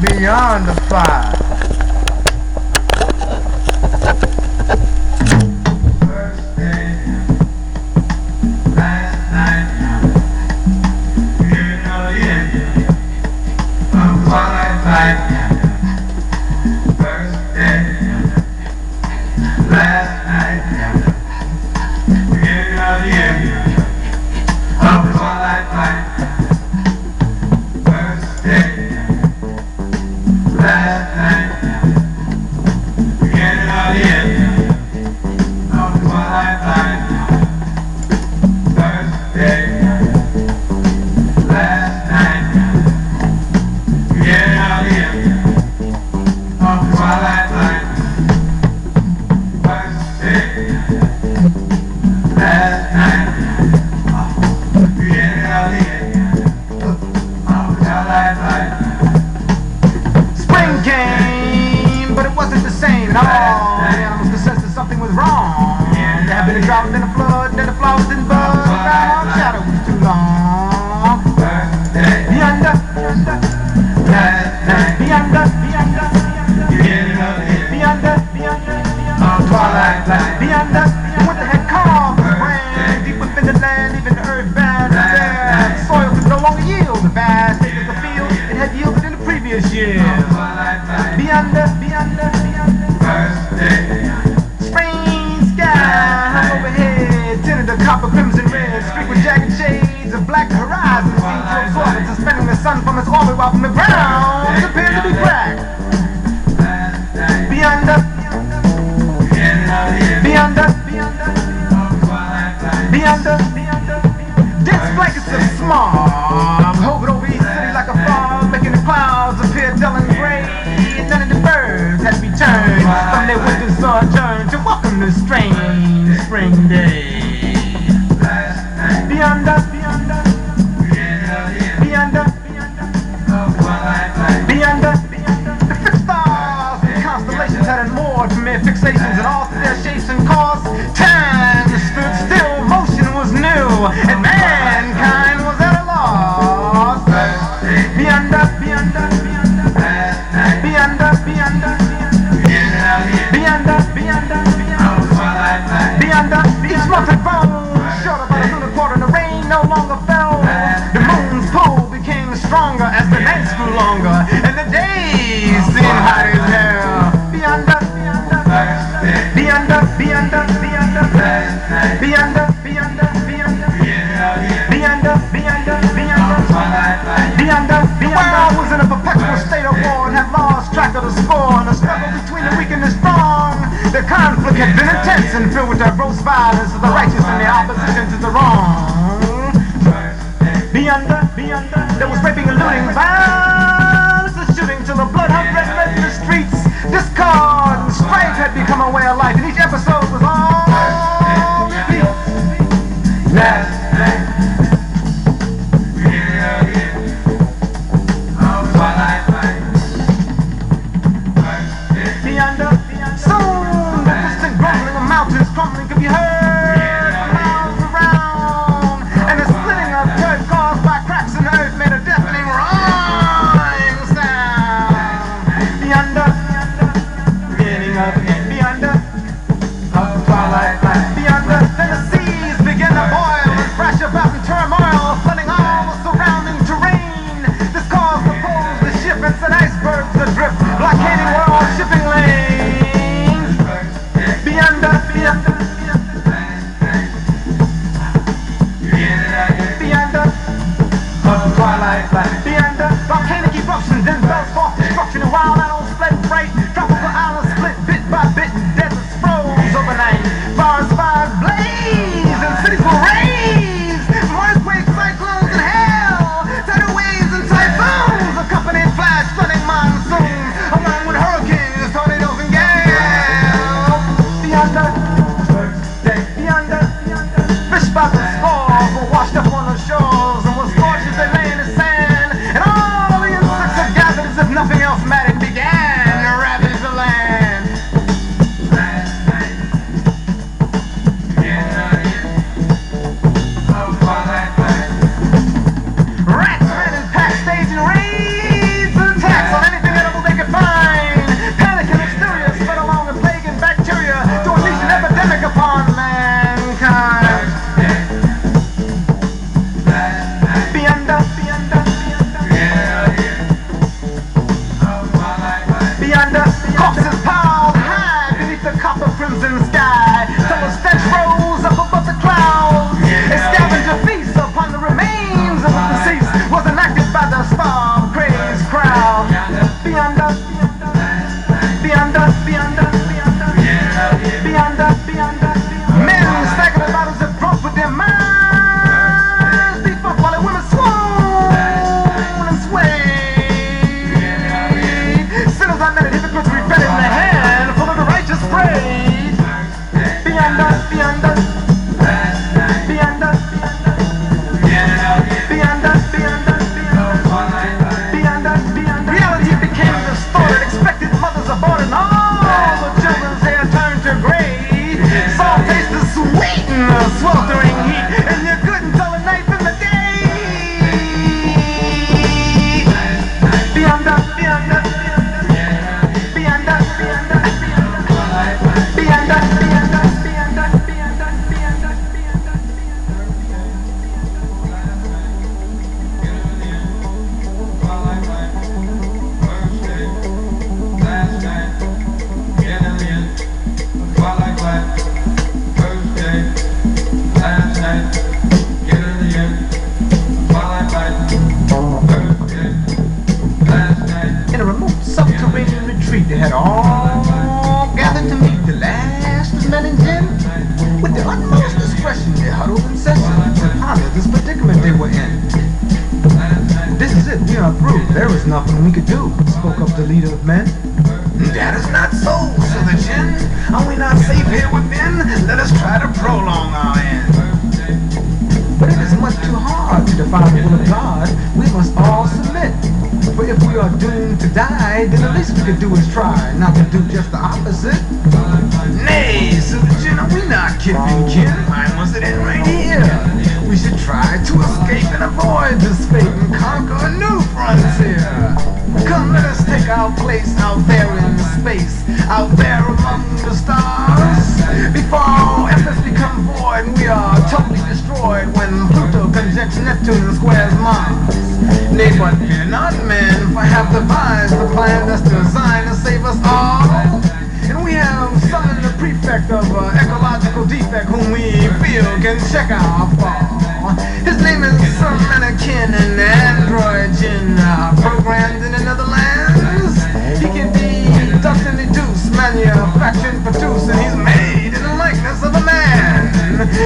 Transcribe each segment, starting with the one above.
Beyond the fire. Beyond Beyond us, beyond us, beyond us, beyond us, beyond us, beyond us, beyond us, beyond us. Each month it falls short about a lunar quarter, and the rain no longer fell. The moon's pull became stronger as the nights grew longer, and the days seemed hot as hell. Beyond us, beyond us, beyond us, beyond us, beyond us, beyond us, beyond us, beyond us, beyond us, beyond us, beyond us, beyond us. The world was in a perpetual state of war and had lost track of the score, and the struggle between the weak and the strong. The conflict had been intense and filled with the gross violence of the righteous and the opposition to the wrong. Beyond us, there was raping and looting, violence and shooting till the blood hung red in the streets. Discord and strife had become a way of life, and each episode was all repeat. Beyond us, soon the distant grumbling of mountains crumbling could be heard for miles around, and the splitting of dirt caused by cracks in the earth made a deafening roaring sound. Beyond us, beginning of the end. Beyond us, of the twilight light. Beyond us, then the seas begin to boil and thrash about in turmoil, flooding all the surrounding terrain. This caused the poles to shift and set icebergs adrift, blockading world shipping lanes. Beyond us, beyond us, beyond us, of the twilight light. Beyond us, volcanic eruptions and bells forth destruction, and wild animals fled fright. Tropical islands split bit by bit, and deserts froze overnight. Forest fires blaze and cities were razed from earthquakes, cyclones, and hail. Tidal waves and typhoons accompanied flash flooding monsoons, along with hurricanes, tornadoes, and gales. Beyond us, beyond us, fish by the scores were washed up on the shores, and was scorched as they lay in the sand, and all the insects had gathered as if nothing else mattered, began to ravage the land. Rats ran in packs, staging raids and attacks on anything edible they could find. Panic and hysteria spread along with plague and bacteria to unleash an epidemic upon mankind. Beyond us, beyond us, beyond us, beyond us, corpses piled high beneath the copper crimson sky, till the stench rose up above the clouds. A scavenger feast upon the remains of the deceased was enacted by the starved, crazed crowd. Beyond us, beyond us, beyond us, beyond us, beyond us, beyond us, men staggered about as if drunk with their minds defunct, while the women swoon and swayed. Sinners I met and hypocrites repented in the hand full of the righteous praise. Beyond us, beyond us, beyond us, beyond us, beyond us, beyond us, beyond us. Reality became distorted. Expected mothers aborted, and all the children's hair turned to gray. Salt tasted sweet in the sweltering heat, and you're good until the night from the day. Beyond us, beyond us, beyond us, beyond us, beyond us, beyond us, beyond us, beyond us, beyond us, beyond us, beyond us. In a remote subterranean retreat, they had all gathered to meet the last of men and jinn. With the utmost discretion, they huddled in session to ponder this predicament they were in. This is it, we are through. There is nothing we could do, spoke up the leader of men. That is not so, said the jinn. Are we not safe here within? Let us try to prolong our end. But it is much too hard to define the will of God. We must all submit. For if we are doomed to die, then the least we could do is try not to do just the opposite. Nay, said the jinn, are we not kin and kin? Mine was it in right here. We should try to escape and avoid this fate and conquer a new front. frontier. Come, let us take our place out there in space, out there among the stars. Before efforts become void and we are totally destroyed when Pluto conjuncts Neptune and squares Mars. Nay, but fear not, men, for I have devised a plan that's designed to save us all. And we have summoned the prefect of ecological defect whom we feel can check our fall. His name is Sir Mannequin, an android gin programmed in another lands. He can be ducked and deduced, manufactured and produced, and he's made in the likeness of a man.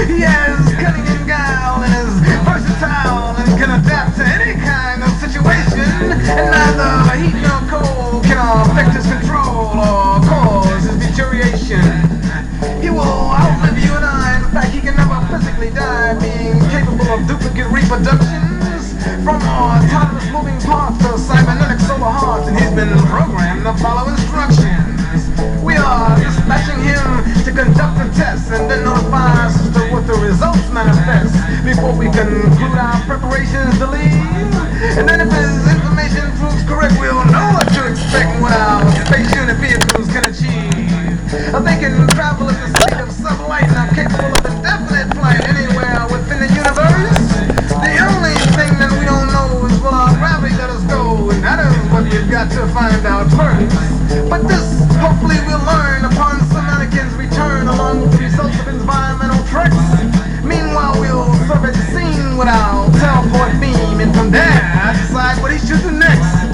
He has cunning and guile and is versatile and can adapt to any kind of situation, and neither heat nor cold can affect his control or cause his deterioration. He will outlive you and I. In fact, he can never physically die, being capable of duplicate reproductions from autonomous moving parts to cybernetic solar hearts, and he's been programmed to follow instructions. We are dispatching him to conduct a test and then notify us as to what the results manifest before we conclude our preparations to leave. And then if his information proves correct, we'll know what to expect and what our space unit vehicles can achieve. They can travel at the speed of sunlight and are capable of indefinite flight anywhere within the universe. The only thing that we don't know is will our gravity let us go, and that is what we've got to find out first. But this, hopefully, we'll learn upon some mannequin's return along with the results of environmental tricks. Meanwhile, we'll survey the scene with our teleport beam, and from there, decide what he should do next.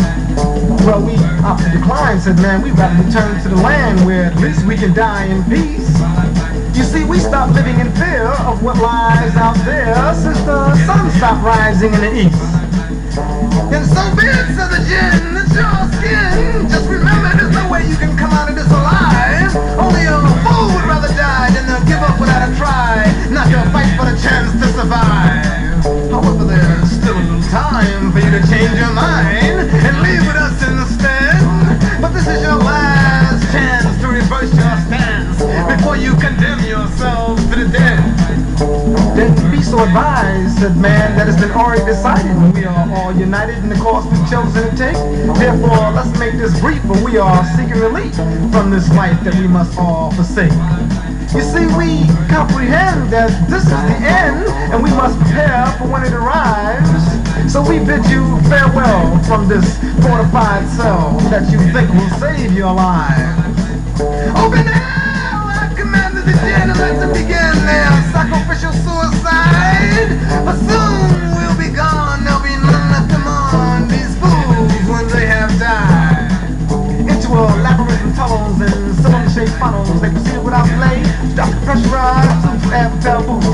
Well, we opted to decline, said man, we'd rather return to the land where at least we can die in peace. You see, we stopped living in fear of what lies out there since the sun stopped rising in the east. And so be it, said the gin, it's your skin. Just remember, there's no way you can come out of this alive. Only a fool would rather die than to give up without a try, not to fight for the chance to survive. However, there's still a little time for you to change your mind and leave with us instead. But this is your last chance to reverse your stance before you condemn yourselves to the dead. Then be so advised, said man, that it's been already decided when we are all united in the course we've chosen to take. Therefore, let's make this brief, for we are seeking relief from this life that we must all forsake. You see, we comprehend that this is the end, and we must prepare for when it arrives. So we bid you farewell from this fortified cell that you think will save your lives. Open hell! I commanded the gin and let them begin their sacrificial suicide. But soon we'll be gone, there'll be none left among these fools when they have died. Into a labyrinth of tunnels and cylinder-shaped funnels, they proceeded without delay. Stop the pressurized, air propelled boost.